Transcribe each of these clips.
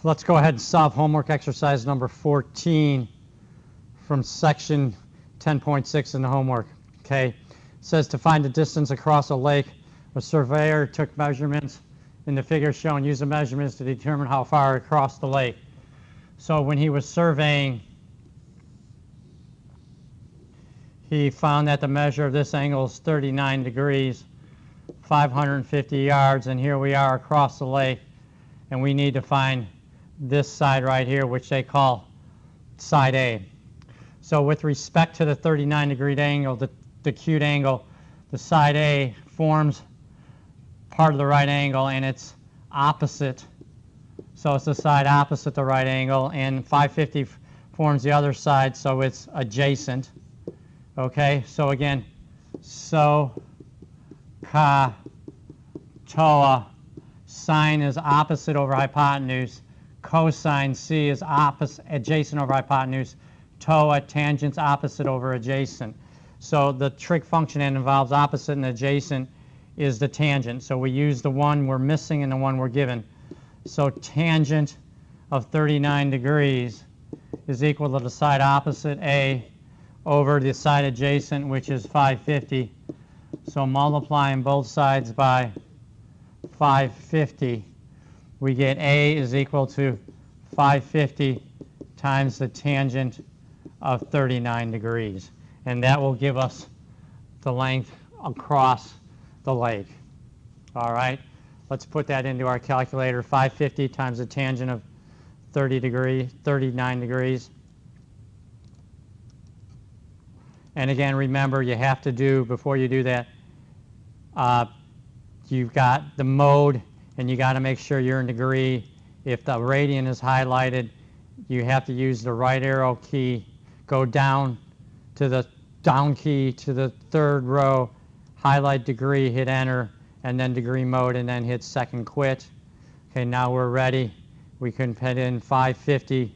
Let's go ahead and solve homework exercise number 14 from section 10.6 in the homework. Okay, it says to find the distance across a lake, a surveyor took measurements in the figure shown. Use the measurements to determine how far across the lake. So when he was surveying, he found that the measure of this angle is 39 degrees, 550 yards, and here we are across the lake, and we need to find this side right here, which they call side A. So with respect to the 39-degree angle, the acute angle, the side A forms part of the right angle, and it's opposite. So it's the side opposite the right angle, and 550 forms the other side, so it's adjacent. Okay, so again, so, ka, toa, sine is opposite over hypotenuse, cosine C is opposite, adjacent over hypotenuse, toa, tangent's opposite over adjacent. So the trig function that involves opposite and adjacent is the tangent. So we use the one we're missing and the one we're given. So tangent of 39 degrees is equal to the side opposite A over the side adjacent, which is 550. So multiplying both sides by 550, we get A is equal to 550 times the tangent of 39 degrees. And that will give us the length across the lake. All right, let's put that into our calculator. 550 times the tangent of 39 degrees. And again, remember, you have to do, before you do that, you've got the mode, and you got to make sure you're in degree. If the radian is highlighted, you have to use the right arrow key, go down to the down key to the third row, highlight degree, hit enter, and then degree mode, and then hit second quit. Okay, now we're ready. We can put in 550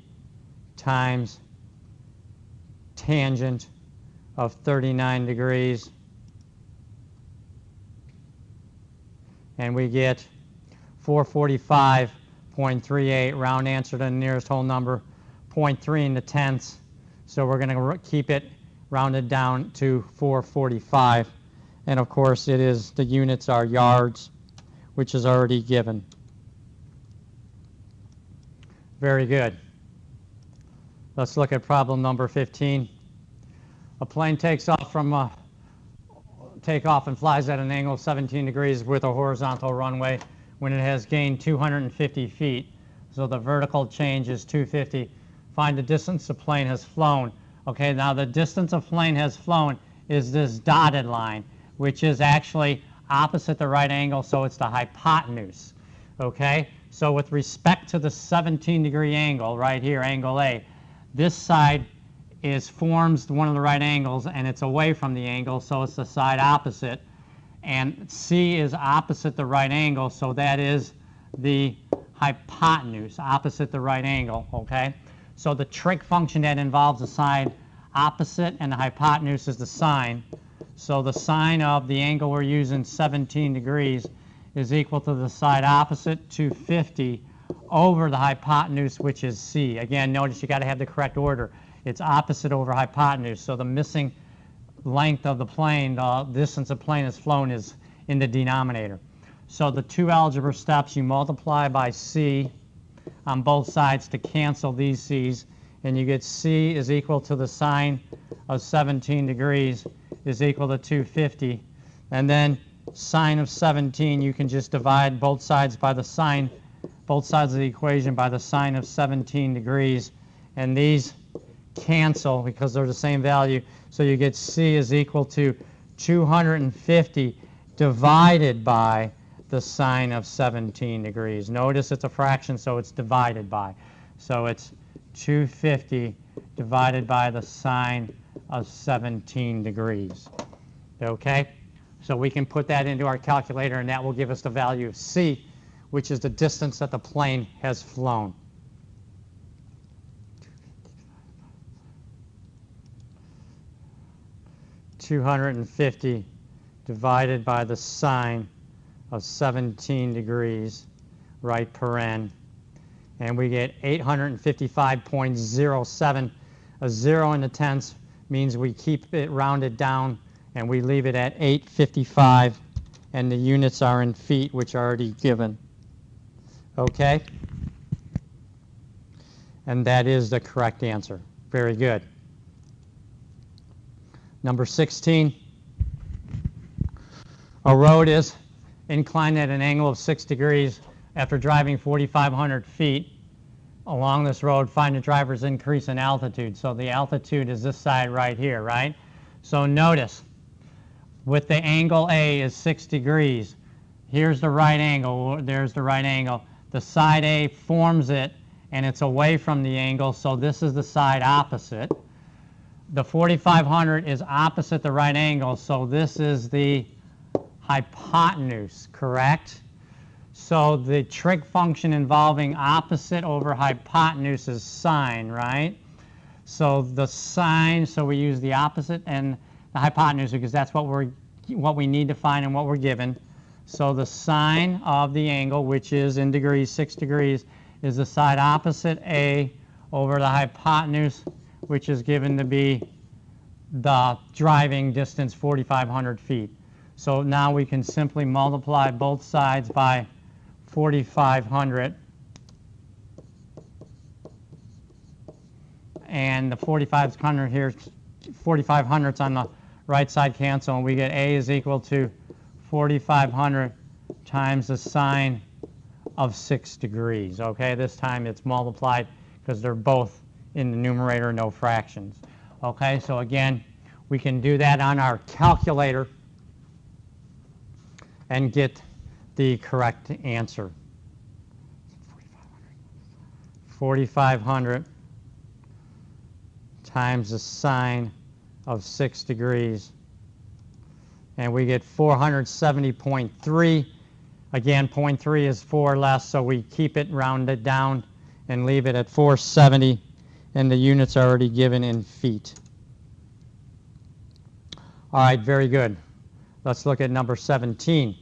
times tangent of 39 degrees, and we get 445.38, round answer to the nearest whole number, 0.3 in the tenths. So we're going to keep it rounded down to 445. And of course, it is, the units are yards, which is already given. Very good. Let's look at problem number 15. A plane takes off from takeoff and flies at an angle of 17 degrees with a horizontal runway when it has gained 250 feet. So the vertical change is 250. Find the distance the plane has flown. Okay, now the distance a plane has flown is this dotted line, which is actually opposite the right angle, so it's the hypotenuse. Okay, so with respect to the 17-degree angle right here, angle A, this side forms one of the right angles, and it's away from the angle, so it's the side opposite. And C is opposite the right angle, so that is the hypotenuse, opposite the right angle, okay? So the trig function that involves the side opposite and the hypotenuse is the sine. So the sine of the angle we're using, 17 degrees, is equal to the side opposite, 250, over the hypotenuse, which is C. Again, notice you got to have the correct order. It's opposite over hypotenuse, so the missing length of the plane, the distance the plane has flown, is in the denominator. So the two algebra steps, you multiply by C on both sides to cancel these C's, and you get C is equal to the sine of 17 degrees is equal to 250. And then sine of 17, you can just divide both sides by the sine, both sides of the equation by the sine of 17 degrees, and these cancel because they're the same value. So you get C is equal to 250 divided by the sine of 17 degrees. Notice it's a fraction, so it's divided by. So it's 250 divided by the sine of 17 degrees. Okay? So we can put that into our calculator, and that will give us the value of C, which is the distance that the plane has flown. $250 divided by the sine of 17 degrees, right paren, and we get 855.07. A 0 in the tenths means we keep it rounded down, and we leave it at 855, and the units are in feet, which are already given. Okay? And that is the correct answer. Very good. Number 16. A road is inclined at an angle of 6 degrees. After driving 4,500 feet along this road, find the driver's increase in altitude. So the altitude is this side right here, right? So notice, with the angle A is 6 degrees. Here's the right angle. There's the right angle. The side A forms it, and it's away from the angle, so this is the side opposite. The 4,500 is opposite the right angle, so this is the hypotenuse, correct? So the trig function involving opposite over hypotenuse is sine, right? So the sine, so we use the opposite and the hypotenuse because that's what we need to find and what we're given. So the sine of the angle, which is in degrees, 6 degrees, is the side opposite A over the hypotenuse, which is given to be the driving distance, 4,500 feet. So now we can simply multiply both sides by 4,500, and the 4,500 here, 4,500s on the right side cancel, and we get A is equal to 4,500 times the sine of 6 degrees. Okay, this time it's multiplied because they're both in the numerator, no fractions. Okay, so again, we can do that on our calculator and get the correct answer. 4,500 times the sine of 6 degrees, and we get 470.3. Again, 0.3 is 4 less, so we keep it rounded down and leave it at 470, and the units are already given in feet. All right, very good. Let's look at number 17.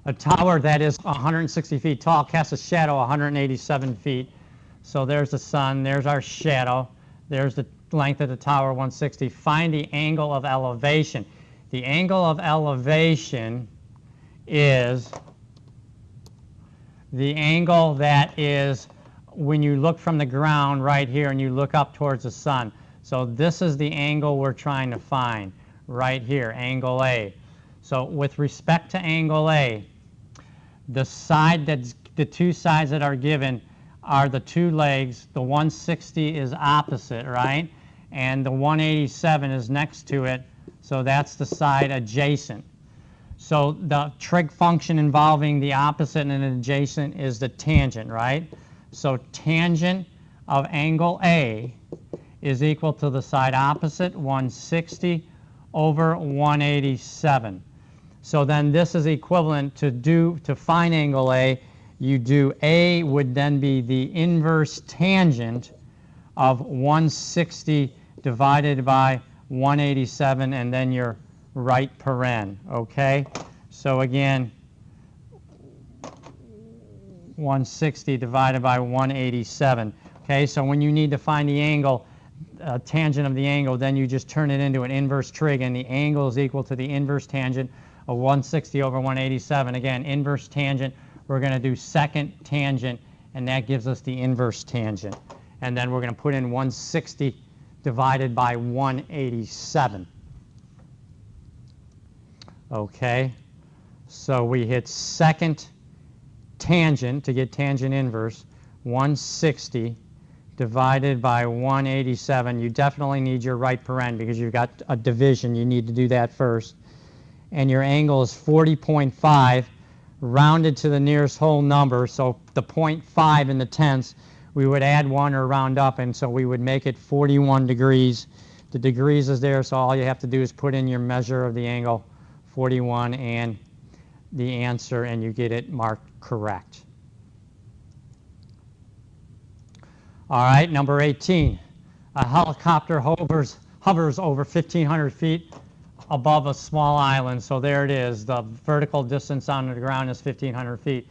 A tower that is 160 feet tall casts a shadow 187 feet. So there's the sun, there's our shadow, there's the length of the tower, 160. Find the angle of elevation. The angle of elevation is the angle that is when you look from the ground right here and you look up towards the sun. So this is the angle we're trying to find right here, angle A. So with respect to angle A, the two sides that are given are the two legs. The 160 is opposite, right? And the 187 is next to it, so that's the side adjacent. So the trig function involving the opposite and an adjacent is the tangent, right? So tangent of angle A is equal to the side opposite, 160, over 187. So then this is equivalent to find angle A. You do A would then be the inverse tangent of 160 divided by 187, and then your right paren, okay? So again, 160 divided by 187. Okay, so when you need to find the angle, tangent of the angle, then you just turn it into an inverse trig, and the angle is equal to the inverse tangent of 160 over 187. Again, inverse tangent, we're going to do second tangent, and that gives us the inverse tangent. And then we're going to put in 160 divided by 187. Okay, so we hit second tangent to get tangent inverse, 160 divided by 187. You definitely need your right paren because you've got a division. You need to do that first. And your angle is 40.5, rounded to the nearest whole number. So the 0.5 in the tenths, we would add 1 or round up, and so we would make it 41 degrees. The degrees is there, so all you have to do is put in your measure of the angle, 41, and the answer, and you get it marked correct. All right, number 18. A helicopter hovers over 1,500 feet above a small island. So there it is. The vertical distance on the ground is 1,500 feet.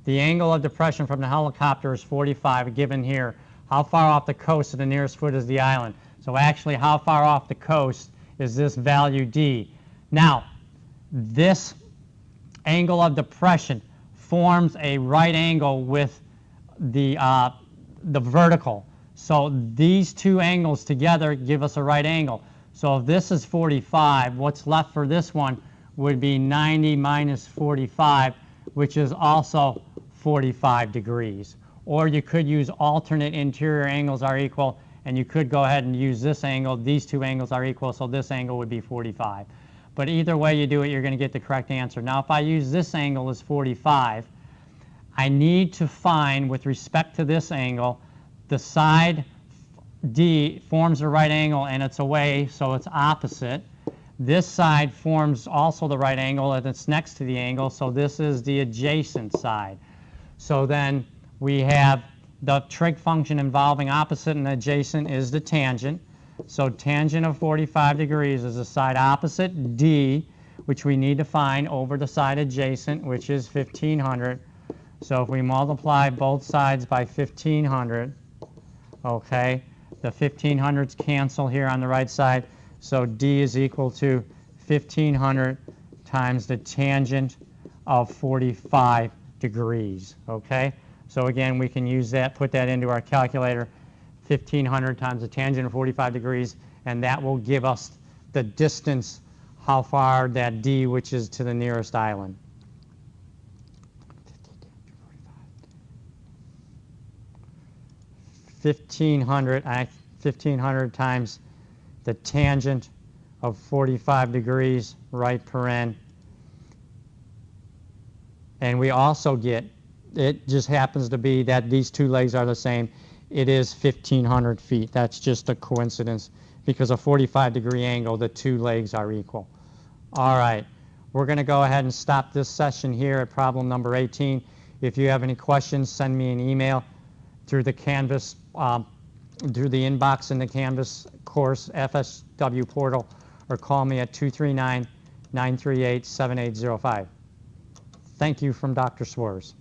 The angle of depression from the helicopter is 45, given here. How far off the coast of the nearest foot is the island? So actually, how far off the coast is this value D? Now, this angle of depression forms a right angle with the vertical. So these two angles together give us a right angle. So if this is 45, what's left for this one would be 90 minus 45, which is also 45 degrees. Or you could use alternate interior angles are equal, and you could go ahead and use this angle. These two angles are equal, so this angle would be 45. But either way you do it, you're going to get the correct answer. Now, if I use this angle as 45, I need to find, with respect to this angle, the side D forms a right angle, and it's away, so it's opposite. This side forms also the right angle, and it's next to the angle, so this is the adjacent side. So then we have the trig function involving opposite and adjacent is the tangent. So tangent of 45 degrees is the side opposite D, which we need to find, over the side adjacent, which is 1500. So if we multiply both sides by 1500, okay, the 1500s cancel here on the right side. So D is equal to 1500 times the tangent of 45 degrees, okay? So again, we can use that, put that into our calculator, 1500 times the tangent of 45 degrees, and that will give us the distance, how far that D, which is to the nearest island. 1500 times the tangent of 45 degrees, right paren. And we also get, it just happens to be that these two legs are the same. It is 1500 feet. That's just a coincidence, because a 45-degree angle, the two legs are equal. All right, we're going to go ahead and stop this session here at problem number 18. If you have any questions, send me an email through the Canvas, through the inbox in the Canvas course FSW portal, or call me at 239-938-7805. Thank you from Dr. Swears.